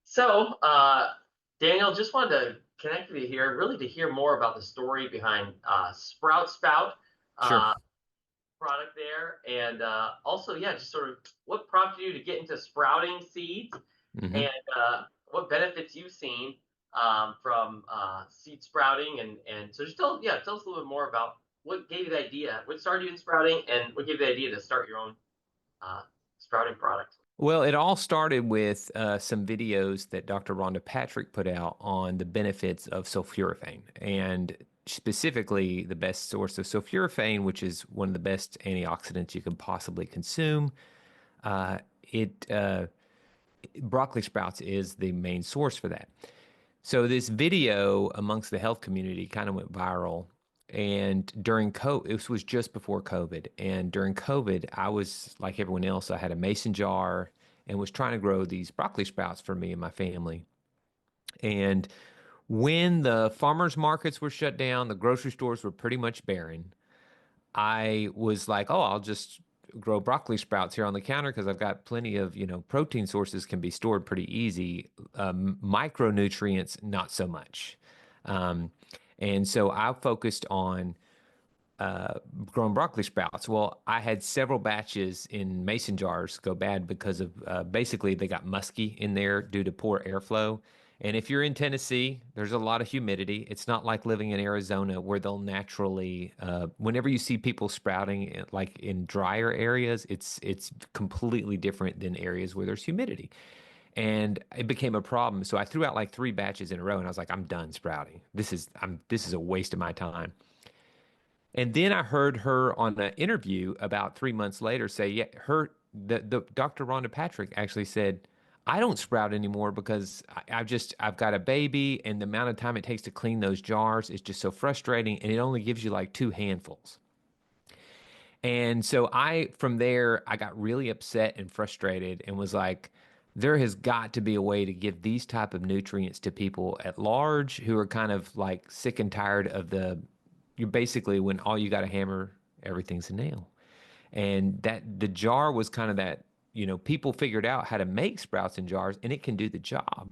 So, Daniel, just wanted to connect with you here, really to hear more about the story behind Spout Sure. uh, product there, and also, yeah, just sort of what prompted you to get into sprouting seeds, and hmm what benefits you've seen from seed sprouting, and so just tell us a little bit more about what gave you the idea, what started you in sprouting, and what gave you the idea to start your own uh, sprouting product. Well, it all started with some videos that Dr. Rhonda Patrick put out on the benefits of sulforaphane, and specifically the best source of sulforaphane, which is one of the best antioxidants you can possibly consume. Uh, it Broccoli sprouts is the main source for that. So this video amongst the health community kind of went viral. And during COVID, this was just before COVID. And during COVID, I was like everyone else, I had a mason jar and was trying to grow these broccoli sprouts for me and my family. And when the farmers markets were shut down, the grocery stores were pretty much barren. I was like, oh, I'll just grow broccoli sprouts here on the counter because I've got plenty of, protein sources can be stored pretty easy. Micronutrients, not so much. Um, and so I focused on growing broccoli sprouts. Well, I had several batches in mason jars go bad because of basically they got musky in there due to poor airflow. And if you're in Tennessee, there's a lot of humidity. It's not like living in Arizona where they'll naturally, whenever you see people sprouting like in drier areas, it's completely different than areas where there's humidity. And it became a problem. So I threw out like three batches in a row, and I was like, I'm done sprouting. This is a waste of my time. And then I heard her on an interview about 3 months later say, yeah, the Dr. Rhonda Patrick actually said, I don't sprout anymore because I've got a baby and the amount of time it takes to clean those jars is just so frustrating and it only gives you like two handfuls. And so from there, I got really upset and frustrated and was like, there has got to be a way to give these type of nutrients to people at large who are kind of like sick and tired of you're basically when all you got to hammer, everything's a nail. And that the jar was kind of that, people figured out how to make sprouts in jars and it can do the job.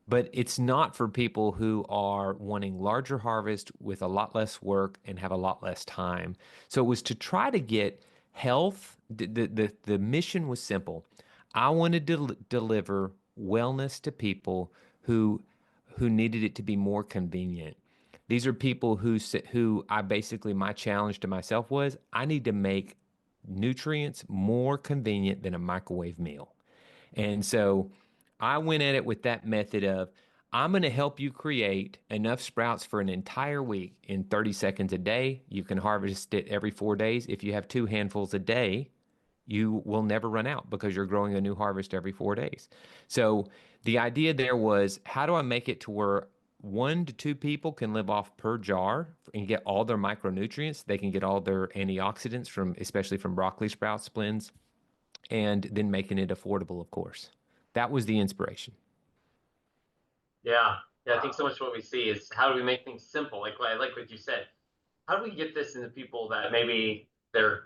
But it's not for people who are wanting larger harvest with a lot less work and have a lot less time. So it was to try to get health. The mission was simple. I wanted to deliver wellness to people who who needed it to be more convenient. These are people who I basically my challenge to myself was I need to make nutrients more convenient than a microwave meal. And so I went at it with that method of I'm going to help you create enough sprouts for an entire week in 30 seconds a day. You can harvest it every 4 days. If you have two handfuls a day, you will never run out because you're growing a new harvest every 4 days. So the idea there was how do I make it to where 1 to 2 people can live off per jar and get all their micronutrients? They can get all their antioxidants from, especially from broccoli sprout splins, and then making it affordable, of course. That was the inspiration. Yeah, yeah. I think so much what we see is how do we make things simple? Like I like what you said. How do we get this into people that maybe their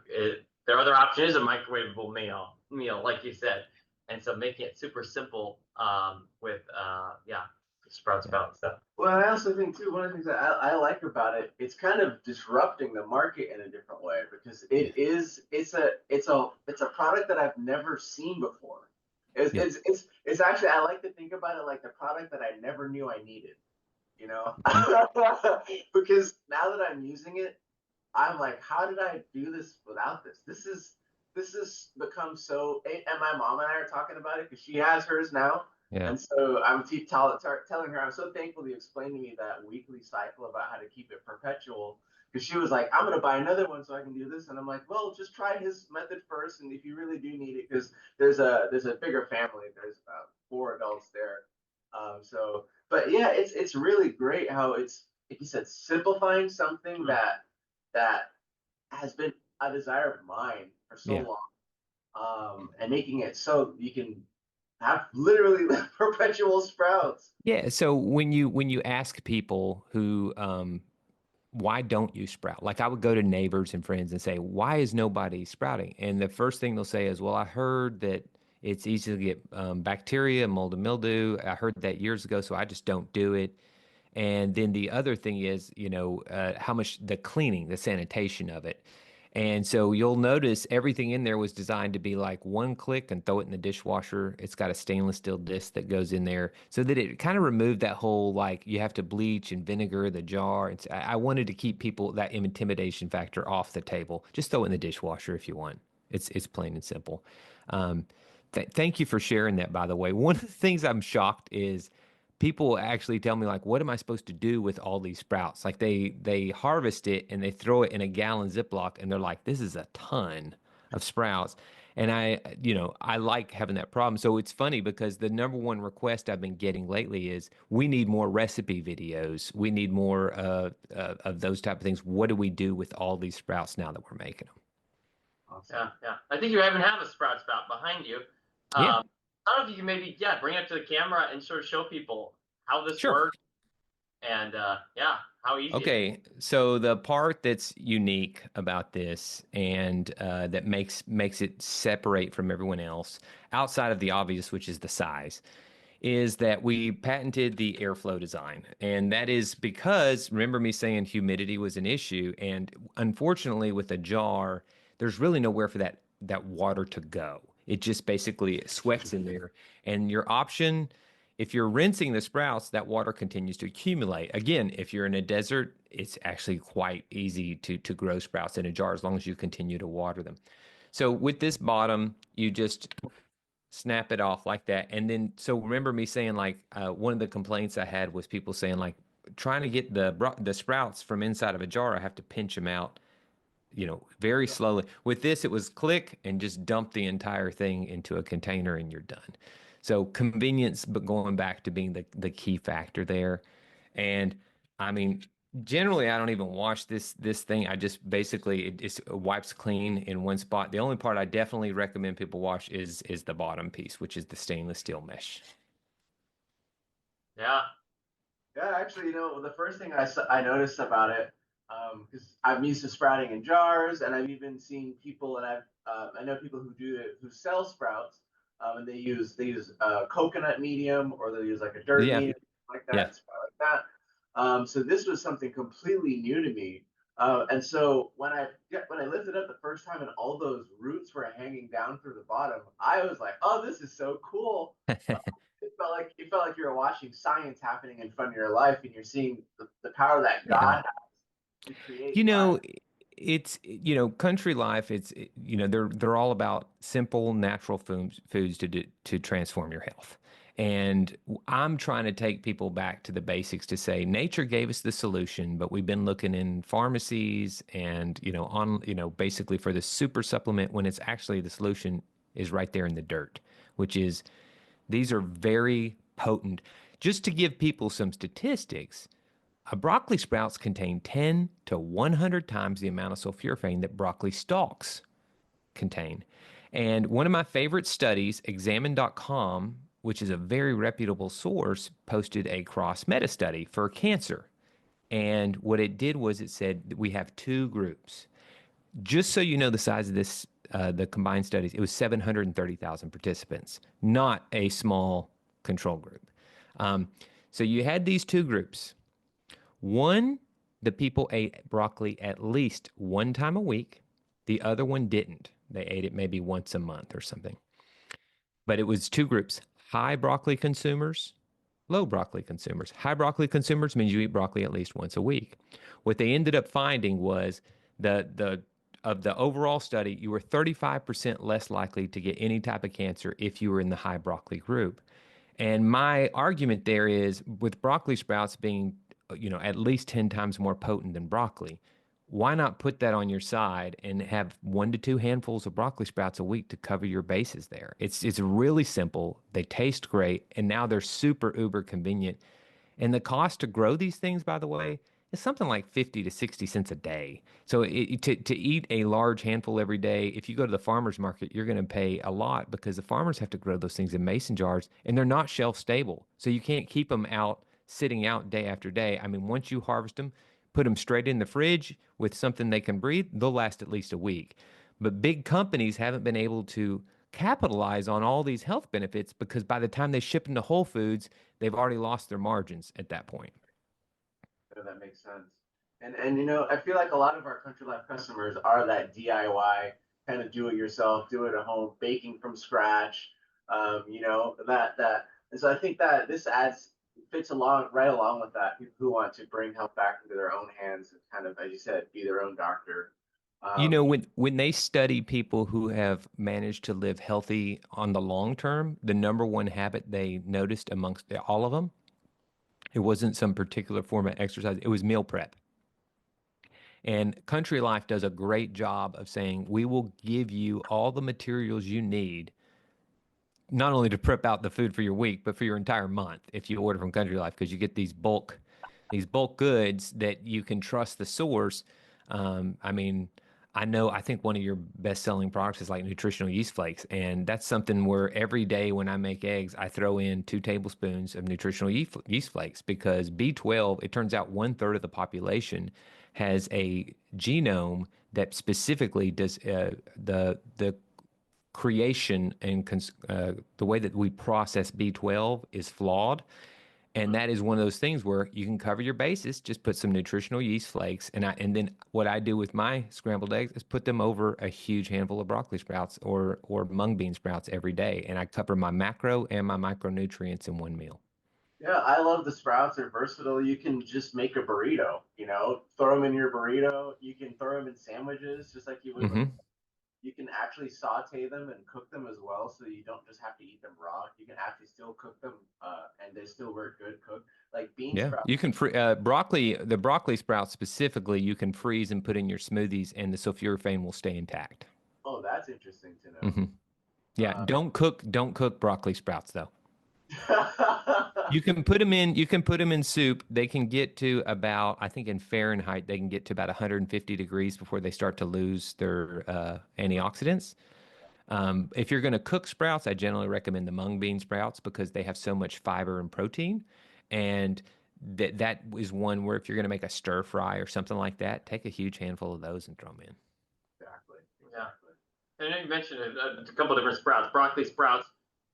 other option is a microwavable meal, like you said, and so making it super simple with sprouts Yeah. about and stuff. Well, I also think too, one of the things that I like about it, it's kind of disrupting the market in a different way because Yeah. it's a product that I've never seen before. It's Yeah. it's it's, it's actually I like to think about it like the product that I never knew I needed, you know? Mhm. Because now that I'm using it, I'm like, how did I do this without this? This has become so. And my mom and I are talking about it because she has hers now, Yeah. and so I'm telling her I'm so thankful you explained to me that weekly cycle about how to keep it perpetual. Because she was like, I'm gonna buy another one so I can do this, and I'm like, well, just try his method first, and if you really do need it, because there's a bigger family. There's about 4 adults there, but yeah, it's really great how it's like you said, simplifying something Mm. that has been a desire of mine for so Yeah. long, and making it so you can have literally perpetual sprouts. Yeah. So when you ask people who why don't you sprout? Like I would go to neighbors and friends and say, why is nobody sprouting? And the first thing they'll say is, well, I heard that It's easy to get bacteria, mold and mildew. I heard that years ago, so I just don't do it. And then the other thing is, how much the cleaning, the sanitation of it. And so you'll notice everything in there was designed to be like one click and throw it in the dishwasher. It's got a stainless steel disc that goes in there so that it kind of removed that whole like you have to bleach and vinegar the jar. I wanted to keep people that intimidation factor off the table. Just throw it in the dishwasher if you want. It's plain and simple. Um, Thank you for sharing that, by the way. One of the things I'm shocked is people actually tell me like, what am I supposed to do with all these sprouts? Like they harvest it and they throw it in a gallon Ziploc and they're like, this is a ton of sprouts. And I like having that problem. So it's funny because the number one request I've been getting lately is we need more recipe videos. We need more of those type of things. What do we do with all these sprouts now that we're making them? Awesome. Yeah. I think you even have a sprout spout behind you. Yeah, I don't know if you can maybe, bring it up to the camera and sort of show people how this sure. works and, how easy it is. Okay, so the part that's unique about this and that makes it separate from everyone else, outside of the obvious, which is the size, is that we patented the airflow design. And that is because, remember me saying humidity was an issue, and unfortunately with a jar, there's really nowhere for that water to go. It just basically sweats in there. And your option, if you're rinsing the sprouts, that water continues to accumulate. Again, if you're in a desert, it's actually quite easy to grow sprouts in a jar as long as you continue to water them. So with this bottom, you just snap it off like that. And then, so remember me saying like one of the complaints I had was people saying like trying to get the sprouts from inside of a jar, I have to pinch them out, very slowly. With this, it was click and just dump the entire thing into a container and you're done. So convenience, but going back to being the key factor there. And I mean, generally, I don't even wash this thing. I just basically it just wipes clean in one spot. The only part I definitely recommend people wash is the bottom piece, which is the stainless steel mesh. Yeah. Yeah, actually, the first thing I noticed about it, because I'm used to sprouting in jars, and I've even seen people, and I know people who sell sprouts, and they use coconut medium, or they use like a dirt Yeah, medium like that, yeah. and sprout like that. So this was something completely new to me, and so when I lifted up the first time, and all those roots were hanging down through the bottom, I was like, oh, this is so cool. It felt like you were watching science happening in front of your life, and you're seeing the power that Yeah. God has to create You life. know, it's country life. They're all about simple natural foods to transform your health. And I'm trying to take people back to the basics to say nature gave us the solution, but we've been looking in pharmacies and basically for the super supplement when it's actually the solution is right there in the dirt, which is these are very potent. Just to give people some statistics, a broccoli sprouts contain 10 to 100 times the amount of sulforaphane that broccoli stalks contain. And one of my favorite studies, examine.com, which is a very reputable source, posted a cross meta study for cancer. And what it did was it said that we have two groups. Just so you know the size of this, the combined studies, it was 730,000 participants, not a small control group. So you had these two groups. One, the people ate broccoli at least one time a week. The other one didn't. They ate it maybe once a month or something. But it was two groups: high broccoli consumers, low broccoli consumers. High broccoli consumers means you eat broccoli at least once a week. What they ended up finding was the of the overall study, you were 35% less likely to get any type of cancer if you were in the high broccoli group. And my argument there is with broccoli sprouts being, at least 10 times more potent than broccoli, why not put that on your side and have 1 to 2 handfuls of broccoli sprouts a week to cover your bases there? It's really simple. They taste great, and now they're super uber convenient. And the cost to grow these things, by the way, is something like 50 to 60 cents a day. So to eat a large handful every day, if you go to the farmer's market, you're going to pay a lot because the farmers have to grow those things in mason jars and they're not shelf stable. So you can't keep them out, sitting out day after day. I mean, once you harvest them, put them straight in the fridge with something they can breathe, they'll last at least a week. But big companies haven't been able to capitalize on all these health benefits because by the time they ship them to Whole Foods, they've already lost their margins at that point. Yeah, that makes sense. And you know, I feel like a lot of our Country Life customers are that DIY kind of do it yourself, do it at home, baking from scratch. You know, and so I think that this adds fits along right along with that. People who want to bring health back into their own hands and kind of, as you said, be their own doctor. You know, Um, when they study people who have managed to live healthy on the long term, the number one habit they noticed amongst all of them, it wasn't some particular form of exercise, it was meal prep. And Country Life does a great job of saying, we will give you all the materials you need, not only to prep out the food for your week, but for your entire month if you order from Country Life, because you get these bulk goods that you can trust the source. I mean, I think one of your best selling products is like nutritional yeast flakes. And that's something where every day when I make eggs, I throw in 2 tablespoons of nutritional yeast flakes because B12, it turns out 1/3 of the population has a genome that specifically does the creation and the way that we process B12 is flawed. And that is one of those things where you can cover your bases, just put some nutritional yeast flakes. And then what I do with my scrambled eggs is put them over a huge handful of broccoli sprouts or mung bean sprouts every day. And I cover my macro and my micronutrients in one meal. yeah, I love the sprouts. They're versatile. You can just make a burrito, you know, throw them in your burrito. You can throw them in sandwiches just like you would with. Hmm. You can actually saute them and cook them as well, so you don't just have to eat them raw. You can actually still cook them, and they still work good cooked. Like bean Yeah, sprouts. you can the broccoli sprouts specifically, you can freeze and put in your smoothies, and the sulforaphane will stay intact. Oh, that's interesting to know. Hmm. Yeah, Uh, don't cook broccoli sprouts though. You can put them in soup. They can get to about, I think in Fahrenheit, they can get to about 150 degrees before they start to lose their antioxidants. If you're going to cook sprouts, I generally recommend the mung bean sprouts because they have so much fiber and protein. And that is one where if you're going to make a stir fry or something like that, take a huge handful of those and throw them in. exactly. Yeah. Exactly. And then you mentioned a couple different sprouts: broccoli sprouts,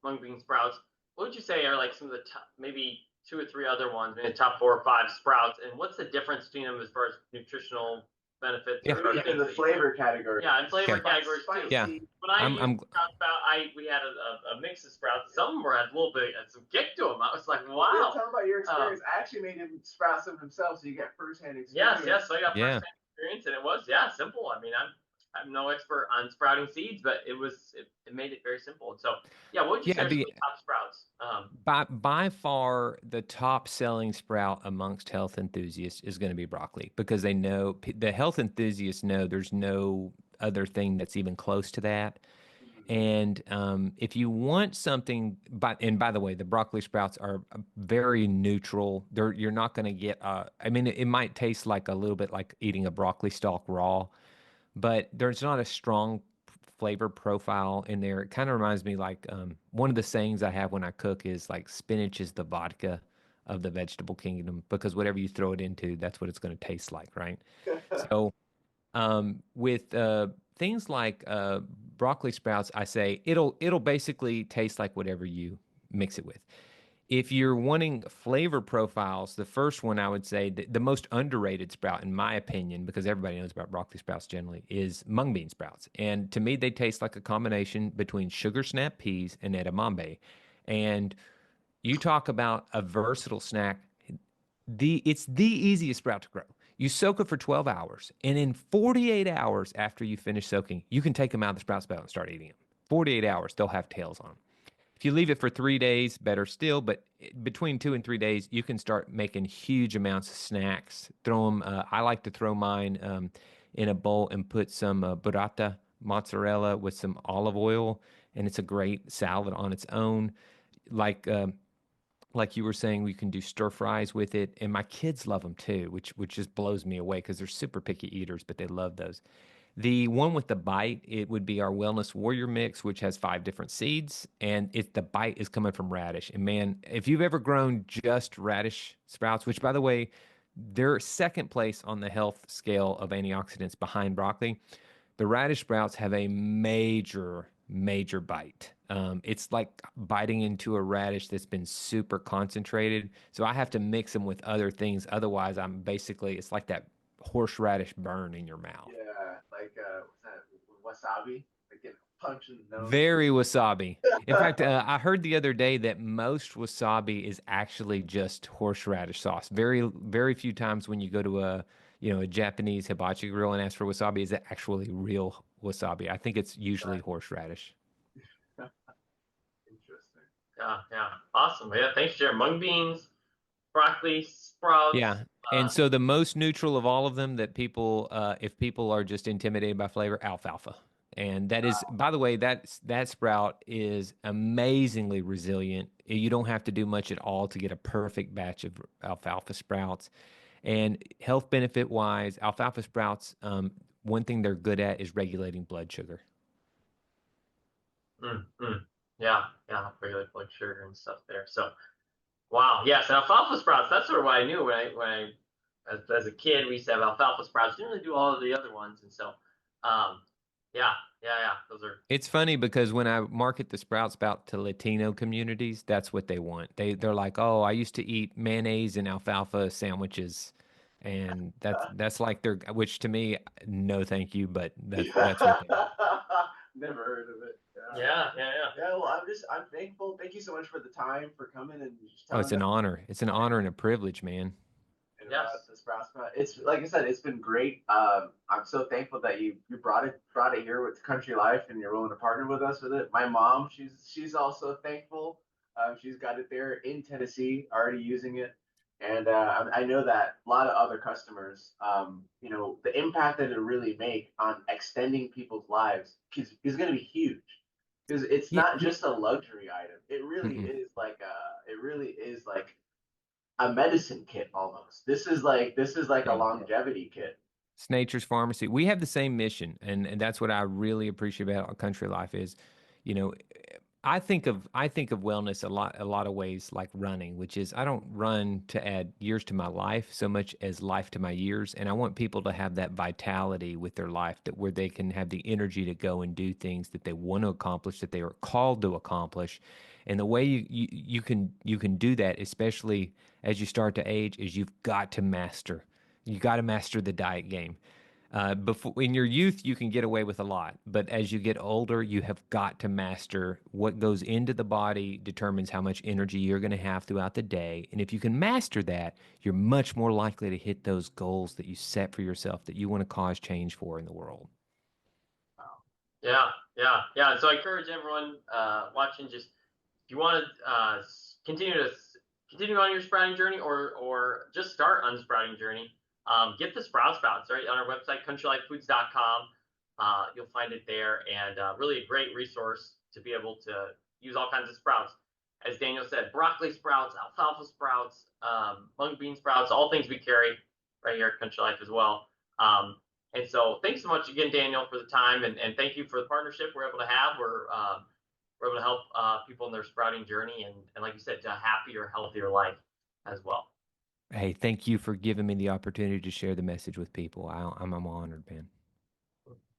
mung bean sprouts. What would you say are like some of the top, maybe 2 or 3 other ones, maybe the top 4 or 5 sprouts? And what's the difference between them as far as nutritional benefits Yeah. or Yeah, in things the that you flavor category. yeah, and flavor Okay. categories too. Yeah. Spicy. When I used I'm sprout, we had a mix of sprouts. Some of them had a little bit some kick to them. I was like, Yeah, wow. tell them about your experience. I actually made him sprout some himself, so you get firsthand Yes, experience. yes. So I got Yeah. first experience, and it was simple. I mean, I'm no expert on sprouting seeds, but it made it very simple. And so what would you say Yeah, are some the of the top sprouts? by far the top selling sprout amongst health enthusiasts is going to be broccoli because they know the health enthusiasts know there's no other thing that's even close to that. And if you want something, by the way, the broccoli sprouts are very neutral. You're not going to get. I mean, it might taste like a little bit like eating a broccoli stalk raw, but there's not a strong flavor profile in there. It kind of reminds me like one of the sayings I have when I cook is like spinach is the vodka of the vegetable kingdom because whatever you throw it into, that's what it's going to taste like, right? So with things like broccoli sprouts, I say it'll basically taste like whatever you mix it with. If you're wanting flavor profiles, the first one I would say the most underrated sprout, in my opinion, because everybody knows about broccoli sprouts generally, is mung bean sprouts. And to me, they taste like a combination between sugar snap peas and edamame. And you talk about a versatile snack. It's the easiest sprout to grow. You soak it for 12 hours, and in 48 hours after you finish soaking, you can take them out of the sprout spout and start eating them. 48 hours, they'll have tails on them. If you leave it for 3 days, better still. But between 2 and 3 days, you can start making huge amounts of snacks. Throw them. I like to throw mine in a bowl and put some burrata mozzarella with some olive oil, and it's a great salad on its own. Like like you were saying, we can do stir fries with it, and my kids love them too, which just blows me away because they're super picky eaters, but they love those. The one with the bite, it would be our Wellness Warrior mix, which has 5 different seeds, and the bite is coming from radish. And man, if you've ever grown just radish sprouts, which by the way, they're second place on the health scale of antioxidants behind broccoli, the radish sprouts have a major major bite. It's like biting into a radish that's been super concentrated. So I have to mix them with other things. Otherwise, it's like that horseradish burn in your mouth. Yeah, like what's that? Wasabi? Like getting a punch in the nose. Very wasabi. In fact, I heard the other day that most wasabi is actually just horseradish sauce. Very, very few times when you go to a Japanese hibachi grill and ask for wasabi, is it actually real wasabi? I think it's usually horseradish. Interesting. Yeah. Awesome. Yeah. Thanks, Jared. Mung beans, broccoli, sprouts. Yeah. And so the most neutral of all of them that people, if people are just intimidated by flavor, alfalfa. And that is, by the way, that sprout is amazingly resilient. You don't have to do much at all to get a perfect batch of alfalfa sprouts. And health benefit wise, alfalfa sprouts, one thing they're good at is regulating blood sugar. Yeah. Regular blood sugar and stuff there. So, wow. Yes. And alfalfa sprouts. That's sort of what I knew as a kid, we used to have alfalfa sprouts. Didn't really do all of the other ones. And so, um, yeah. Those are. It's funny because when I market the Spout to Latino communities, that's what they want. They're like, "Oh, I used to eat mayonnaise and alfalfa sandwiches." And that's like which to me, no thank you, but that's what they want. Never heard of it. Yeah. Yeah, well, I'm thankful. Thank you so much for the time, for coming and just Oh, telling it's an us honor. It's an honor and a privilege, man. about the Sprout. It's like I said, it's been great. I'm so thankful that you brought it here with Country Life, and you're willing to partner with us with it. My mom, she's also thankful. She's got it there in Tennessee, already using it, and I know that a lot of other customers, the impact that it really make on extending people's lives is going to be huge, because it's Yeah. not just a luxury item. It really Mm-mm. is like a medicine kit almost. This is like a Yeah. longevity kit. It's nature's pharmacy. We have the same mission, and that's what I really appreciate about our country life is, you know, I think of wellness a lot of ways like running, which is I don't run to add years to my life so much as life to my years, and I want people to have that vitality with their life that where they can have the energy to go and do things that they want to accomplish, that they are called to accomplish. And the way you can do that, especially as you start to age, is you got to master the diet game. Before in your youth, you can get away with a lot, but as you get older, you have got to master what goes into the body determines how much energy you're going to have throughout the day. And if you can master that, you're much more likely to hit those goals that you set for yourself that you want to cause change for in the world. Yeah. So I encourage everyone watching, just if you want to continue on your sprouting journey, or just start on the sprouting journey, get the sprouts right on our website, countrylifefoods.com. You'll find it there, and really a great resource to be able to use all kinds of sprouts. As Daniel said, broccoli sprouts, alfalfa sprouts, mung bean sprouts, all things we carry right here at Country Life as well. And so thanks so much again, Daniel, for the time, and thank you for the partnership we're able to have. We're able to help people in their sprouting journey, and like you said, to a happier, healthier life as well. Hey, thank you for giving me the opportunity to share the message with people. I'm honored, man.